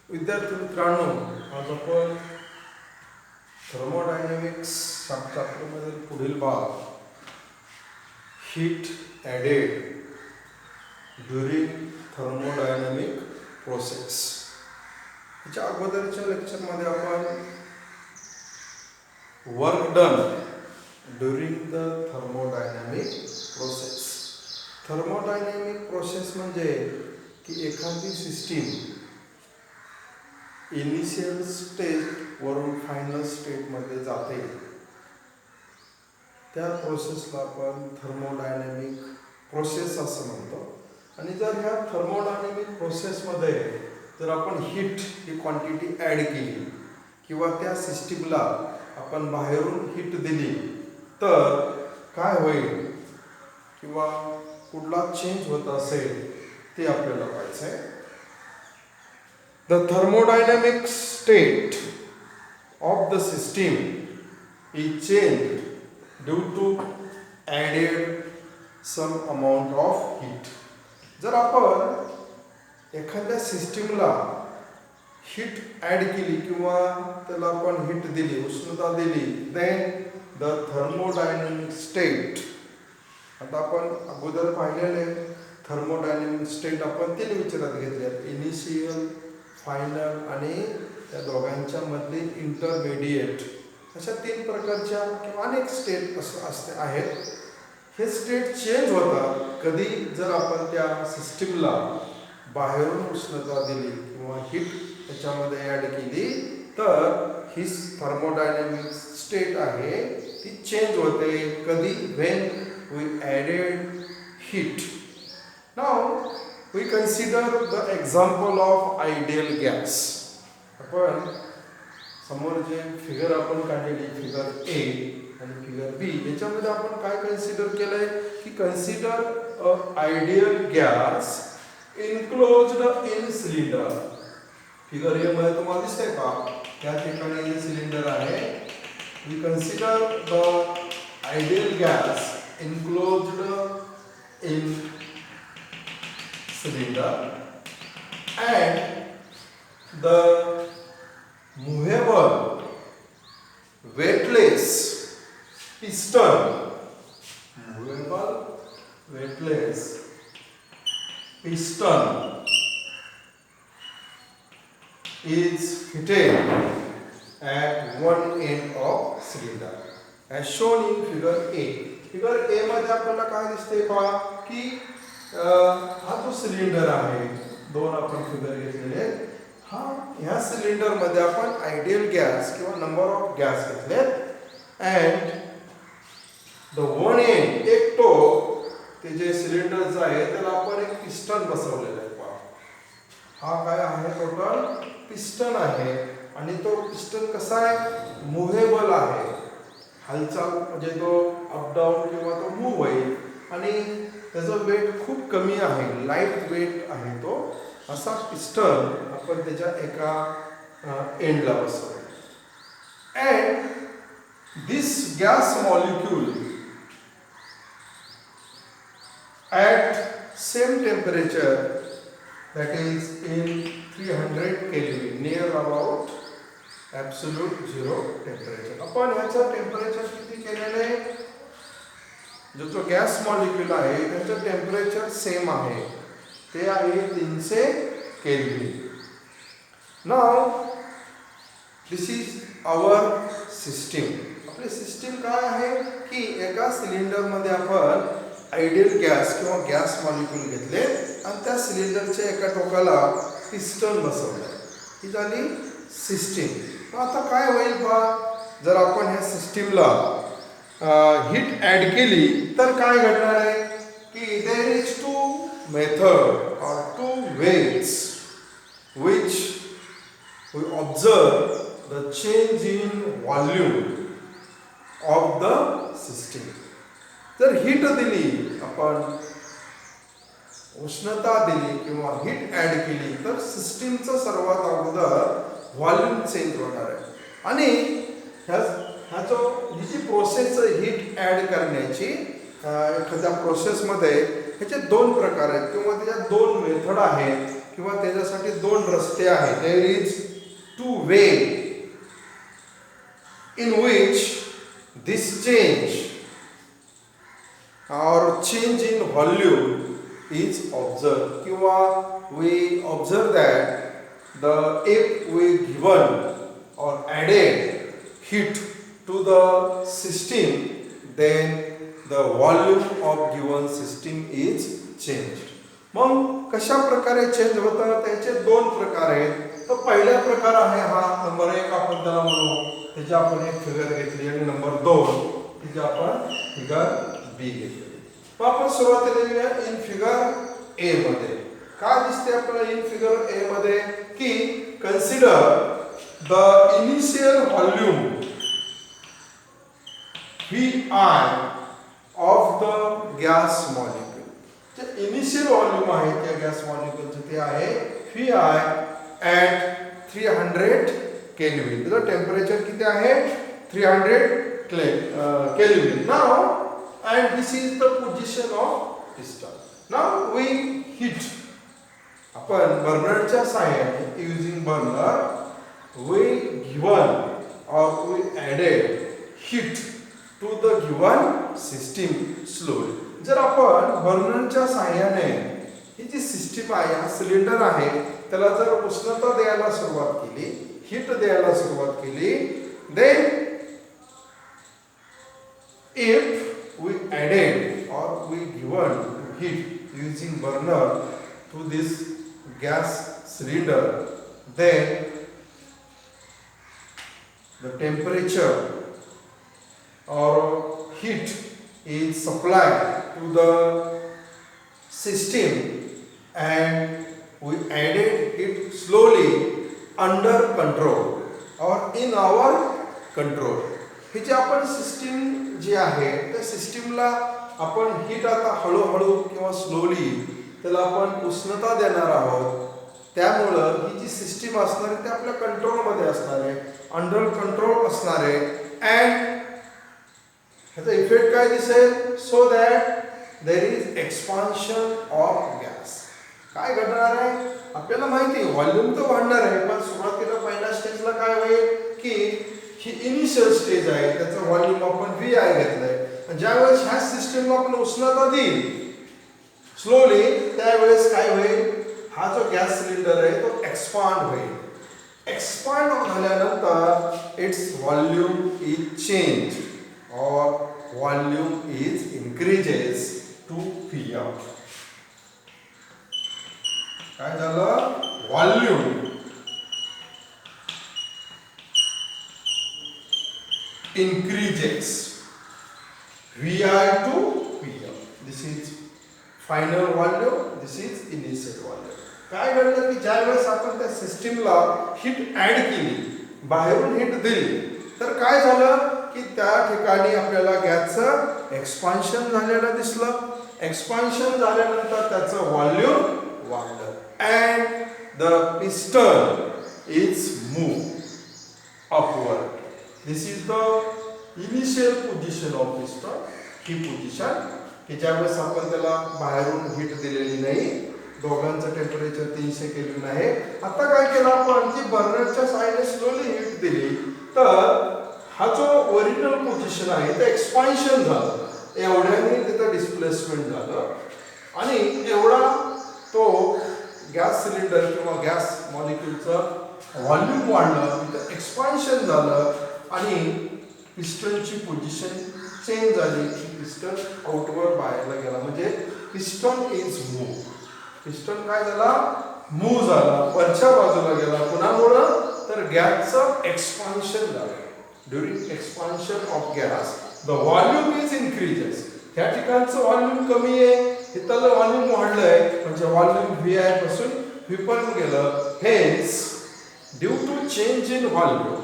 विद्यार्थी मित्रांनो, आज आपण थर्मोडायनॅमिक्स चॅप्टरमधील पुढील भाग heat added during thermodynamic process याच्या अगोदरच्या लेक्चरमध्ये आपण work done during the thermodynamic process. Thermodynamic process म्हणजे की एखादी सिस्टीम इनिशियल स्टेट वरून फायनल स्टेटमध्ये जाते, त्या प्रोसेसला आपण थर्मोडायनॅमिक प्रोसेस असं म्हणतो. आणि जर ह्या थर्मोडायनॅमिक प्रोसेसमध्ये जर आपण हीट ही क्वांटिटी ॲड केली किंवा त्या सिस्टीमला आपण बाहेरून हीट दिली तर काय होईल किंवा कुठला चेंज होत असेल ते आपल्याला पाहायचं आहे. The thermodynamic state of the system is changed due to added some amount of heat. जर आपण एखाद्या सिस्टीमला हीट ॲड केली किंवा त्याला आपण हीट दिली, उष्णता दिली, then the thermodynamic state, आता आपण अगोदर पाहिलेले थर्मोडायनॅमिक स्टेट आपण तीन विचारात घेतले, इनिशियल, फायनल आणि त्या दोघांच्या मधली इंटरमिडिएट, अशा तीन प्रकारच्या किंवा अनेक स्टेट असते आहेत. हे स्टेट चेंज होतात कधी जर आपण त्या सिस्टीमला बाहेरून उष्णता दिली किंवा हीट त्याच्यामध्ये ॲड केली तर ही थर्मोडायनॅमिक स्टेट आहे ती चेंज होते. कधी? When we added heat. Now we consider the example of ideal gas. आपण समोर जे फिगर आपण काढलेली, फिगर ए आणि फिगर बी, याच्यामध्ये आपण काय कन्सिडर केलंय की consider a ideal gas enclosed in cylinder. Figure A मध्ये तुम्हाला दिसतंय का? त्या ठिकाणी सिलेंडर आहे. We consider the ideal gas enclosed in cylinder and the movable weightless piston is fitted at one end of cylinder as shown in figure A. figure A मध्ये आपल्याला काय दिसते पहा की हा जो सिलेंडर आहे, दोन आपण फिगर घेतलेले, ह्या सिलेंडर मध्ये आपण आयडियल गॅस किंवा नंबर ऑफ गॅस घेतले अँड द वन एंड, एक टोक, ते जे सिलेंडरचं आहे त्याला आपण एक पिस्टन बसवलेलं आहे. पहा, हा काय आहे? टोटल पिस्टन आहे. आणि तो पिस्टन कसा आहे? मुव्हेबल आहे. हालचाल म्हणजे तो अपडाऊन किंवा तो मूव्ह होईल आणि त्याचं वेट खूप कमी आहे, लाईट वेट आहे. तो असा पिस्टन आपण त्याच्या एका एंडला बसवतो. And this gas molecule at same temperature, that is in 300 kelvin, near about absolute zero temperature. आपण ह्याचं टेम्परेचर किती केलेलं आहे? जो गॅस मॉलिक्यूल आहे त्याचं टेम्परेचर सेम आहे, ते आहे 300 kelvin. Now this is our system. आपली सिस्टीम काय आहे की एका सिलेंडरमध्ये आपण आयडियल गॅस किंवा गॅस मॉलिक्यूल घेतले आणि त्या सिलेंडरच्या एका टोकाला पिस्टन बसवलं. ही झाली सिस्टीम. आता काय होईल पहा, जर आपण ह्या सिस्टीमला हीट ॲड केली तर काय घडणार आहे की there is two method or two ways which we observe the change in volume of the system. जर हीट दिली, आपण उष्णता दिली किंवा हीट ॲड केली तर सिस्टीमचं सर्वात अगोदर व्हॉल्यूम चेंज होणार आहे. आणि ही जी प्रोसेस हीट ॲड करण्याची एखाद्या प्रोसेसमध्ये ह्याचे दोन प्रकार आहेत किंवा त्याच्या दोन मेथड आहेत किंवा त्याच्यासाठी दोन रस्ते आहेत. There is two way in which this change or change in volume is observed, किंवा we observe that the if we given or added heat to the system, then the volume of given system is changed. मग कशा प्रकारे change होतं त्याचे दोन प्रकार आहेत. तर पहिला प्रकार आहे हा नंबर 1 आपण त्याला म्हणू, त्याची आपण एक फिगर घेतली, आणि नंबर 2 तिथे आपण फिगर बी घेतली. मग आपण सुरुवातीला येऊया इन फिगर ए मध्ये. काय दिसते आपल्याला इन फिगर ए मध्ये की consider the initial volume VI of the gas molecule. जे इनिशियल व्हॉल्यूम आहे त्या गॅस मॉलिक्यूलचे ते आहे VI ॲट 300 केल्विन. त्याचं टेम्परेचर किती आहे 300 kelvin. Now and this is the position of piston. Now we heat. आपण बर्नरच्या सहाय्याने using burner we given or we added heat to the given system slowly. जर आपण बर्नरच्या सहाय्याने ही जी सिस्टीम आहे, हा सिलेंडर आहे, त्याला जर उष्णता द्यायला सुरुवात केली, हीट द्यायला सुरुवात केली, then if we added or we given heat using burner to this gas cylinder, then the temperature or heat is supplied to the system and we added it slowly under control or in our control. ही जी आपण system जी आहे त्या सिस्टीमला आपण heat आता हळूहळू किंवा slowly त्याला आपण उष्णता देणार आहोत. त्यामुळं ही जी सिस्टीम असणार आहे ती आपल्या कंट्रोलमध्ये असणार आहे, अंडर कंट्रोल असणार आहे. अँड ह्याचा इफेक्ट काय दिसेल, so that there is expansion of gas. काय घडणार आहे आपल्याला माहिती आहे, व्हॉल्यूम तर वाढणार आहे, पण सुरुवातीला पहिल्या स्टेजला काय होईल की ही इनिशियल स्टेज आहे, त्याचं व्हॉल्यूम आपण VI घेतलंय. ज्यावेळेस ह्या सिस्टीमला आपण उष्णता देईल स्लोली, त्यावेळेस काय होईल, हा जो गॅस सिलेंडर आहे तो एक्सपांड होईल. एक्सपांड झाल्यानंतर its volume is change or volume is increases to VM. काय झालं, व्हॉल्यूम increases VI to PM. This is final volume, this is initial volume. काय घडलं की ज्यावेळेस आपण त्या सिस्टीमला हीट ऍड केली, बाहेरून हीट दिली, तर काय झालं की त्या ठिकाणी आपल्याला गॅसचं एक्सपान्शन झालेलं दिसलं. एक्सपान्शन झाल्यानंतर त्याचं व्हॉल्यूम वाढलं and the piston is move upward. This is the initial position of piston. He position की ज्यावेळेस आपण त्याला बाहेरून हीट दिलेली नाही, दोघांचं टेम्परेचर 300 केल्विन आहे. आता काय केलं आपण की बर्नरच्या साहाय्याने स्लोली हीट दिली, तर हा जो ओरिजिनल पोझिशन आहे ते एक्सपान्शन झालं, एवढ्याने तिथं डिस्प्लेसमेंट झालं आणि एवढा तो गॅस सिलेंडर किंवा गॅस मॉलिक्यूलचं व्हॉल्यूम वाढलं, तिथं एक्सपान्शन झालं आणि पिस्टनची पोझिशन चेंज झाली की पिस्टन आउटवर बाहेरला गेला, म्हणजे पिस्टन इज मूव. पिस्टन काय झाला, मूव झाला, वरच्या बाजूला गेला. कुणामुळं, तर गॅसचं एक्सपान्शन झालं. During expansion of gas the volume is increases. ह्या ठिकाणचं व्हॉल्यूम कमी आहे, इथलं व्हॉल्यूम वाढलंय, म्हणजे व्हॉल्यूम VI पासून V पर्यंत गेलं. Hence due to change in volume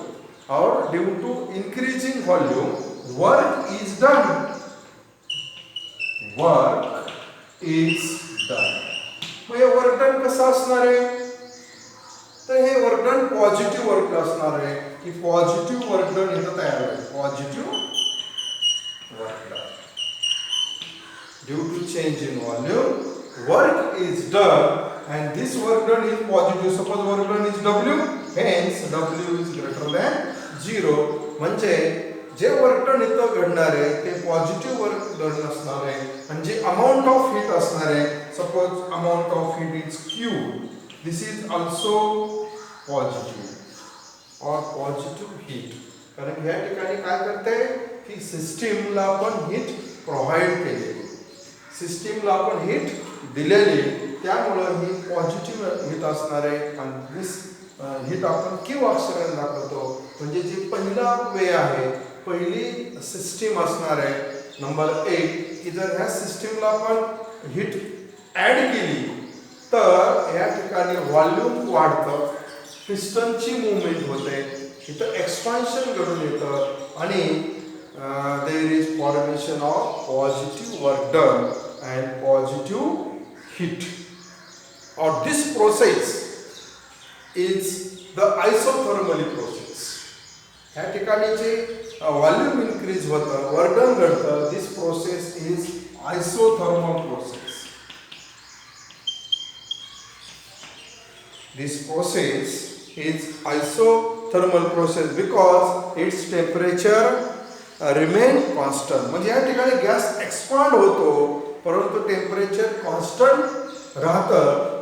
or due to increasing volume, work is done. Work is done. मग हे वर्क डन कसं असणार आहे, तर हे वर्क डन पॉझिटिव्ह वर्क असणार आहे की पॉझिटिव्ह वर्क डन इथं तयार होईल. Positive work done due to change in volume, work is done and this work done is positive. Suppose work done is W, hence W is greater than 0. म्हणजे जे work done इथं घडणार आहे ते positive work done असणार आहे आणि जे अमाउंट ऑफ हीट असणार आहे, suppose amount of heat is Q, this is also positive और पॉझिटिव्ह हीट. कारण या ठिकाणी काय करते की सिस्टीमला आपण हीट प्रोव्हाइड केलेली, सिस्टीमला आपण हीट दिलेली, त्यामुळे ही पॉझिटिव्ह हीट असणार आहे. आणि दिस हीट आपण Q अक्षराने दाखवतो. म्हणजे जी पहिला वे आहे, पहिली सिस्टीम असणार आहे नंबर 1 की जर ह्या सिस्टीमला आपण हीट ॲड केली तर या ठिकाणी व्हॉल्यूम वाढतं, पिस्टनची मूवमेंट होते, इथं एक्सपान्शन घडून येतं आणि there is formation of positive work done and positive heat. और this process is the isothermal process. या ठिकाणी जे व्हॉल्यूम इन्क्रीज होतं, वर्क डन घडतं, this process is isothermal process. This process is isothermal process because its temperature remain constant. म्हणजे या ठिकाणी gas expand होतो परंतु टेम्परेचर कॉन्स्टंट राहतं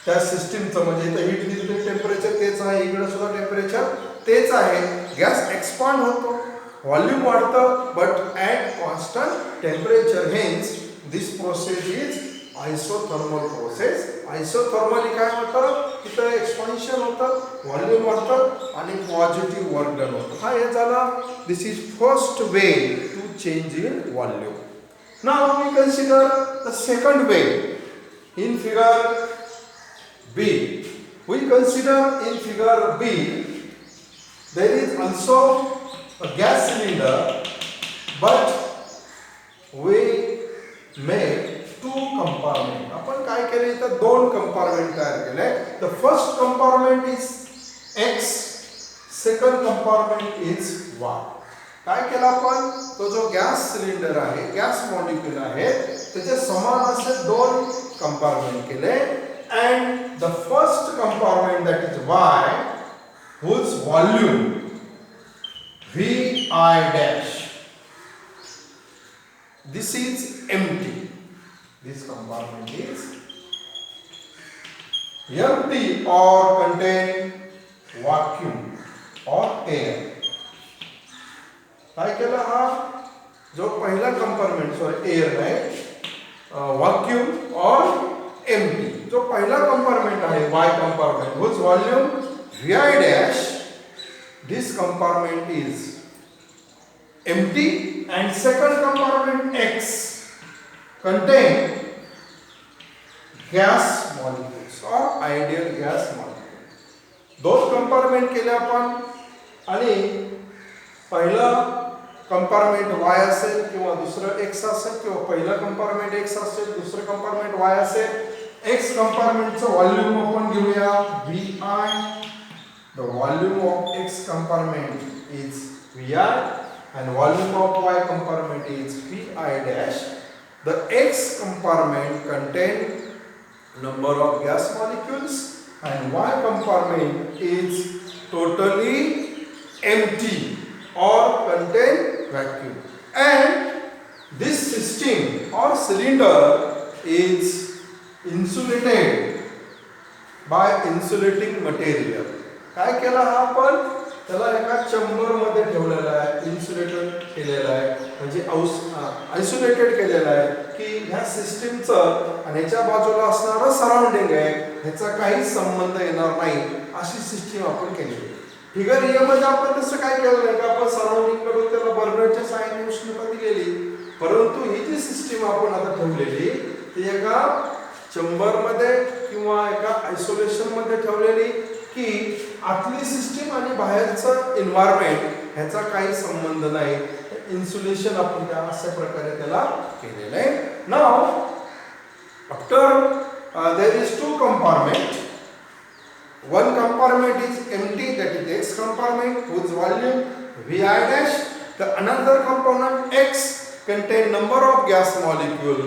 त्या सिस्टीमचं. म्हणजे इथं हीट दिलं टेम्परेचर तेच आहे, इकडे सुद्धा टेम्परेचर तेच आहे. गॅस एक्सपांड होतो, व्हॉल्यूम वाढतं, but at constant temperature. Hence this process is isothermal process. Isothermally काय होतं, तिथं एक्सपान्शन होतं, व्हॉल्यूम वाढतं आणि पॉझिटिव्ह वर्क डन होतं. हा हे झाला. This is first way to change in volume. Now we consider the second way in figure B. We consider in figure B there is also a gas cylinder, but we make two compartment. आपण काय केले तर दोन compartment तयार केले. The first compartment is X, second compartment is Y. काय केलं आपण, तो जो गॅस सिलेंडर आहे, गॅस मॉलिक्यूल आहे, त्याचे समान असे दोन कंपार्टमेंट केले. And the first compartment, that is Y, whose volume VI dash, this is empty. This compartment is empty or contain vacuum or air. काय केलं, हा जो पहिला कंपार्टमेंट, सॉरी एअर नाही, व्हॅक्यूम और एम्प्टी. जो पहिला कंपार्टमेंट आहे Y compartment, whose volume VI dash, this compartment is empty, and second compartment X contain gas molecules or ideal gas molecules. दोन कंपार्टमेंट केले आपण आणि पहिला कंपार्टमेंट Y असेल किंवा दुसरं X असेल किंवा पहिला कंपार्टमेंट X असेल दुसरं कंपार्टमेंट Y असेल. X कंपार्टमेंटचं व्हॉल्यूम आपण घेऊया VI. The volume of X compartment is VI and volume of Y compartment is VI dash. The X compartment contain number of gas molecules and Y compartment is totally empty or contain vacuum. And this system or cylinder is insulated by insulating material. काय केलं हा आपण, त्याला एका chamber मध्ये ठेवलेला आहे, insulated केलेला आहे, म्हणजे आयसोलेटेड केलेला आहे की ह्या सिस्टीमचं आणि ह्याच्या बाजूला असणारं सराउंडिंग आहे ह्याचा काही संबंध येणार नाही, अशी सिस्टीम आपण केलेली. फिगर ए मध्ये आपण तसं काय केलं नाही का, आपण सराउंडिंग कडून त्याला बर्नरच्या सहाय्याने उष्णता दिलेली. परंतु ही जी सिस्टीम आपण आता ठेवलेली ती एका चेंबर मध्ये किंवा एका आयसोलेशन मध्ये ठेवलेली की आतली सिस्टीम आणि बाहेरचं एन्व्हायरमेंट ह्याचा काही संबंध नाही. इन्सुलेशन आपण त्या अशा प्रकारे त्याला केलेलं आहे. Now after there is two compartment. One compartment is empty, that is X compartment, whose volume VI dash. The another component X contain number of gas molecule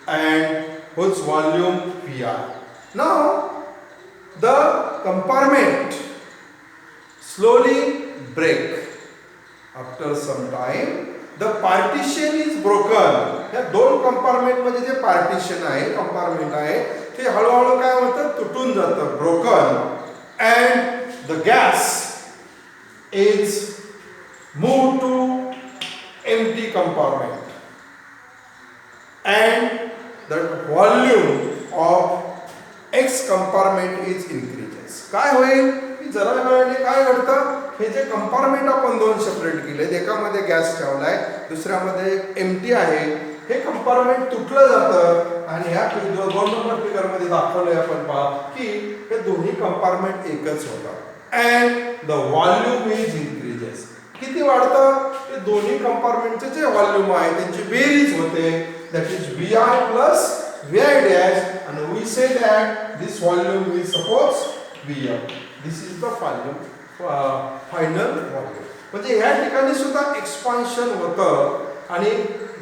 and whose volume VI. Now the compartment slowly break. After some time the partition is broken. या दोन compartment मध्ये जे partition आहे, compartment आहे, ते हळूहळू काय होतं, तुटून जातं, broken. And the gas is moved to empty compartment and the volume of X compartment is increases. काय होईल की जरा वेळाने काय घडतं, हे जे कंपार्टमेंट आपण दोन सेपरेट केले, एकामध्ये गॅस ठेवलाय, दुसऱ्यामध्ये एम्प्टी आहे, हे कंपार्टमेंट तुटलं जातं आणि ह्या 2 नंबर फिगर मध्ये दाखवलंय आपण पहा की हे दोन्ही कंपार्टमेंट एकच होतात. And the volume is increases. किती वाढतं, ते दोन्ही कंपार्टमेंटचे जे व्हॉल्यूम आहे त्यांची बेरीज होते. That is VI plus VI dash and we say that this volume is suppose VM. This is the final volume. म्हणजे या ठिकाणी सुद्धा एक्सपान्शन होतं आणि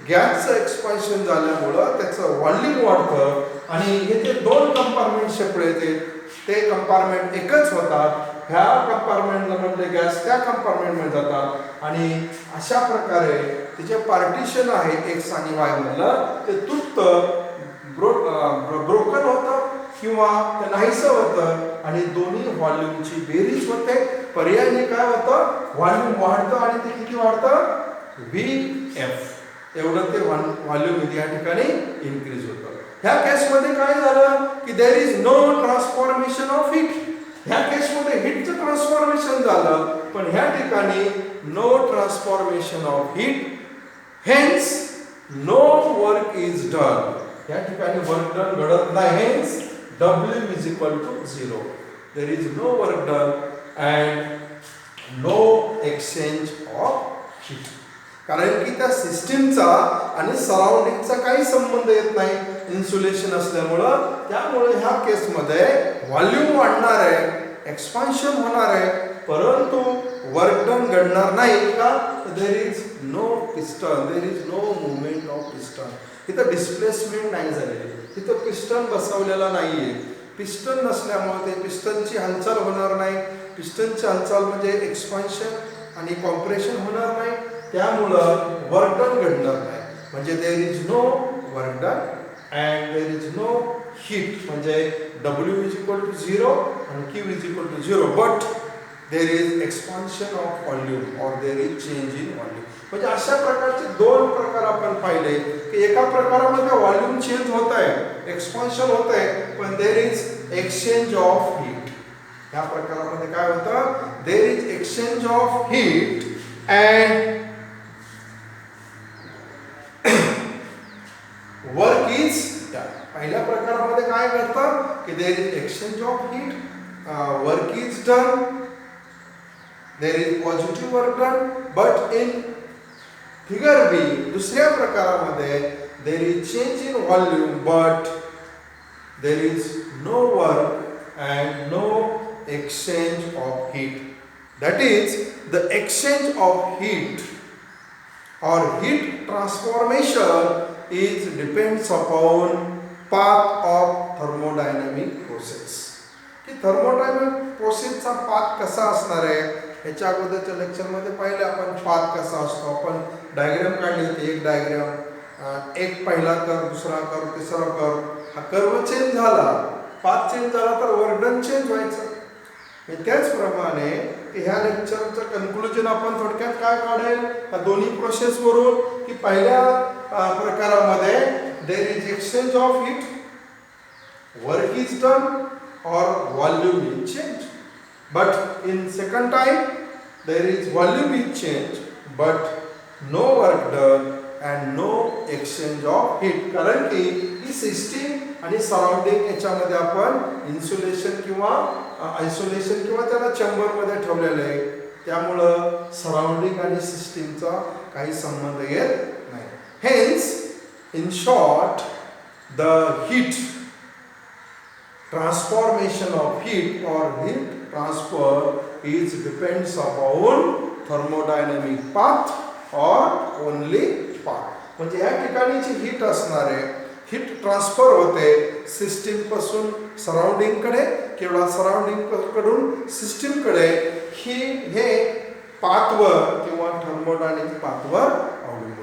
गॅसचं एक्सपान्शन झाल्यामुळं त्याचं व्हॉल्यूम वाढतं आणि हे जे दोन कंपार्टमेंट सेपरेट आहेत ते कंपार्टमेंट एकच होतात. ह्या कंपार्टमेंटमध्ये गॅस त्या कंपार्टमेंटमध्ये जातात आणि अशा प्रकारे तिचे पार्टिशन आहे X आणि Y मधलं, ते तुटतं, ब्रोकन होतं किंवा ते नाहीसं होतं आणि दोन्ही व्हॉल्यूमची बेरीज होते. पर्यायी काय होतं, व्हॉल्यूम वाढतं आणि ते किती वाढतं, VF एवढं ते व्हॉल्यूम या ठिकाणी इन्क्रीज होतं. ह्या केसमध्ये काय झालं की there is no transformation of heat. ह्या केसमध्ये हीटचं ट्रान्सफॉर्मेशन झालं, पण ह्या ठिकाणी no transformation of heat, hence no work is done. या ठिकाणी वर्क डन घडत नाही, hence W is equal to 0. There is no work done and no exchange of heat. कारण की त्या सिस्टीमचा आणि सराउंडिंगचा काही संबंध येत नाही इन्सुलेशन असल्यामुळं. त्यामुळे ह्या केसमध्ये व्हॉल्यूम वाढणार आहे, एक्सपान्शन होणार आहे, परंतु वर्क डन घडणार नाही. का, there is no piston, there is no movement of piston. इथं डिस्प्लेसमेंट नाही झालेली, तिथं पिस्टन बसवलेला नाहीये. पिस्टन नसल्यामुळे ते पिस्टनची हालचाल होणार नाही. पिस्टनची हालचाल म्हणजे एक्सपान्शन आणि कॉम्प्रेशन होणार नाही, त्यामुळं वर्क डन घडणार नाही. म्हणजे there is no work done and there is no heat. म्हणजे W इज इक्वल टू 0 आणि Q is equal to 0, but there is expansion of volume और there is change in volume. म्हणजे अशा प्रकारचे दोन प्रकार आपण पाहिले की एका प्रकारामध्ये व्हॉल्यूम चेंज होत आहे, एक्सपान्शन होत आहे, पण there is exchange of heat. ह्या प्रकारामध्ये काय होतं, there is exchange of heat and work is done. पहिल्या प्रकारामध्ये काय घडतं की there is exchange of heat, work is done, there is positive work done. But in figure B दुसऱ्या प्रकारामध्ये there is change in volume but there is no work and no exchange of heat. That is the exchange of heat or heat transformation is depends upon path of thermodynamic process. की thermodynamic प्रोसेसचा path कसा असणार आहे, ह्याच्या अगोदरच्या लेक्चरमध्ये पाहिलं आपण path कसा असतो. आपण डायग्राम काढली होती, एक डायग्राम, एक पहिला कर्व, दुसरा कर्व, तिसरा कर्व. हा कर्व चेंज झाला, पाथ चेंज झाला तर वर्क डन चेंज व्हायचं. त्याचप्रमाणे ह्या लेक्चरचं कन्क्लुजन आपण थोडक्यात काय काढेल, ह्या दोन्ही प्रोसेसवरून की पहिल्या प्रकारामध्ये there is exchange of heat, work is done और volume is change. But in second time there is volume is change but no work done and no exchange of heat. कारण की ही सिस्टीम आणि सराउंडिंग याच्यामध्ये आपण insulation किंवा isolation किंवा त्याला चेंबरमध्ये ठेवलेलं आहे, त्यामुळं सराउंडिंग आणि सिस्टीमचा काही संबंध येत नाही. Hence in short the heat transformation of heat और heat transfer is depends upon thermodynamic path और ओनली पाथ. म्हणजे या ठिकाणी जी हीट असणार आहे, हीट ट्रान्सफर होते सिस्टीमपासून सराउंडिंगकडे किंवा सराउंडिंगकडून सिस्टीमकडे हे पाथवर किंवा थर्मोडायनेमिक पाथवर अवलंबून